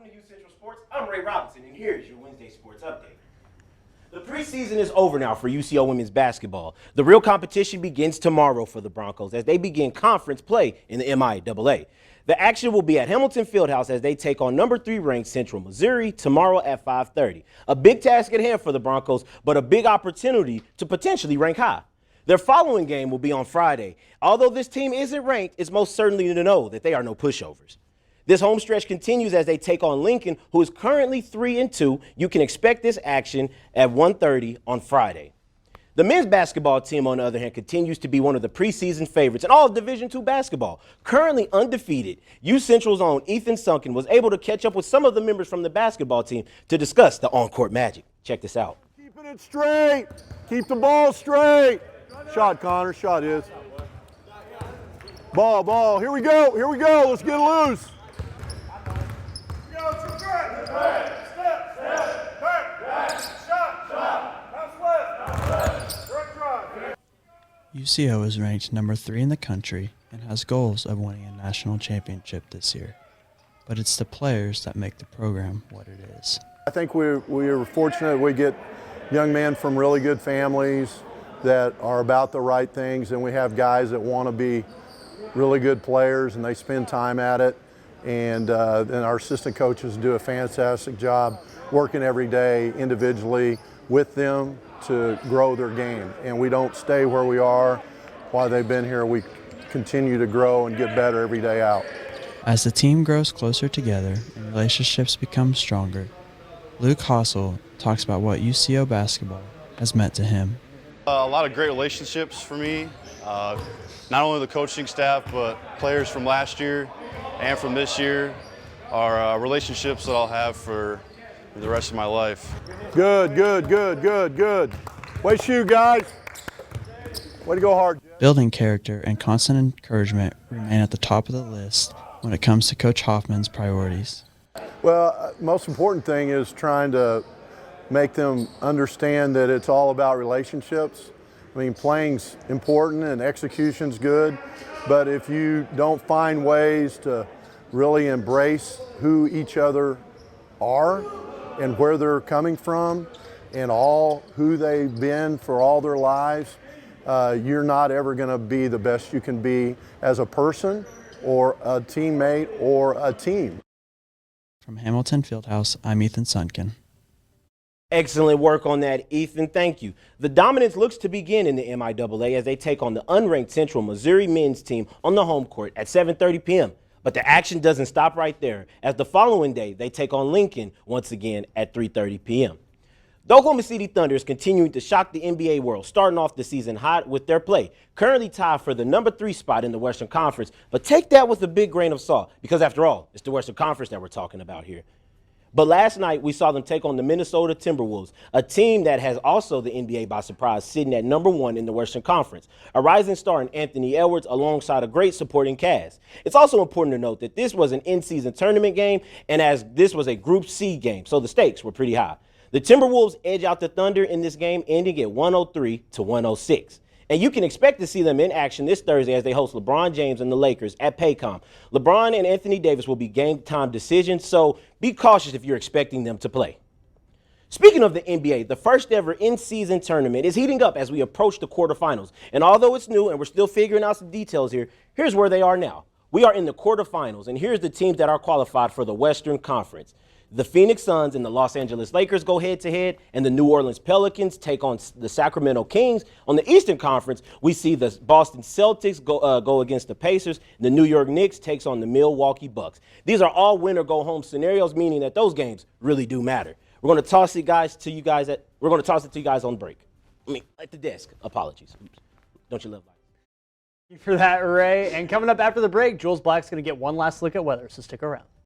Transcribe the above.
Welcome to UCentral Sports. I'm Ray Robinson, and here's your Wednesday sports update. The preseason is over now for UCO women's basketball. The real competition begins tomorrow for the Broncos as they begin conference play in the MIAA. The action will be at Hamilton Fieldhouse as they take on number 3 ranked Central Missouri tomorrow at 5:30. A big task at hand for the Broncos, but a big opportunity to potentially rank high. Their following game will be on Friday. Although this team isn't ranked, it's most certainly to know that they are no pushovers. This home stretch continues as they take on Lincoln, who is currently 3-2. You can expect this action at 1:30 on Friday. The men's basketball team, on the other hand, continues to be one of the preseason favorites in all of Division II basketball. Currently undefeated, UCentral's own Ethan Sunken was able to catch up with some of the members from the basketball team to discuss the on-court magic. Check this out. Keeping it straight. Keep the ball straight. Shot, Connor. Shot is. Ball. Here we go. Let's get loose. UCO is ranked number 3 in the country and has goals of winning a national championship this year. But it's the players that make the program what it is. I think we are fortunate we get young men from really good families that are about the right things, and we have guys that want to be really good players and they spend time at it. And our assistant coaches do a fantastic job working every day individually with them to grow their game. And we don't stay where we are while they've been here. We continue to grow and get better every day out. As the team grows closer together and relationships become stronger, Luke Hossel talks about what UCO basketball has meant to him. A lot of great relationships for me, not only the coaching staff, but players from last year and from this year are relationships that I'll have for the rest of my life. Good. Way to shoot, guys. Way to go hard. Building character and constant encouragement remain at the top of the list when it comes to Coach Hoffman's priorities. Well, most important thing is trying to make them understand that it's all about relationships. I mean, playing's important and execution's good, but if you don't find ways to really embrace who each other are and where they're coming from and all who they've been for all their lives, you're not ever going to be the best you can be as a person or a teammate or a team. From Hamilton Fieldhouse, I'm Ethan Sunken. Excellent work on that, Ethan. Thank you. The dominance looks to begin in the MIAA as they take on the unranked Central Missouri men's team on the home court at 7:30 p.m. But the action doesn't stop right there, as the following day they take on Lincoln once again at 3:30 p.m. The Oklahoma City Thunder is continuing to shock the NBA world, starting off the season hot with their play, currently tied for the number 3 spot in the Western Conference. But take that with a big grain of salt, because after all, it's the Western Conference that we're talking about here. But last night, we saw them take on the Minnesota Timberwolves, a team that has also the NBA by surprise, sitting at number 1 in the Western Conference. A rising star in Anthony Edwards alongside a great supporting cast. It's also important to note that this was an in-season tournament game, and as this was a Group C game, so the stakes were pretty high. The Timberwolves edge out the Thunder in this game, ending at 103-106. And you can expect to see them in action this Thursday as they host LeBron James and the Lakers at Paycom. LeBron and Anthony Davis will be game-time decisions, so be cautious if you're expecting them to play. Speaking of the NBA, the first ever in-season tournament is heating up as we approach the quarterfinals. And although it's new and we're still figuring out some details here, here's where they are now. We are in the quarterfinals, and here's the teams that are qualified for the Western Conference. The Phoenix Suns and the Los Angeles Lakers go head-to-head, and the New Orleans Pelicans take on the Sacramento Kings. On the Eastern Conference, we see the Boston Celtics go against the Pacers. The New York Knicks takes on the Milwaukee Bucks. These are all win-or-go-home scenarios, meaning that those games really do matter. We're going to toss it to you guys on break. At the desk. Apologies. Oops. Don't you love life? Thank you for that, Ray. And coming up after the break, Jules Black's going to get one last look at weather, so stick around.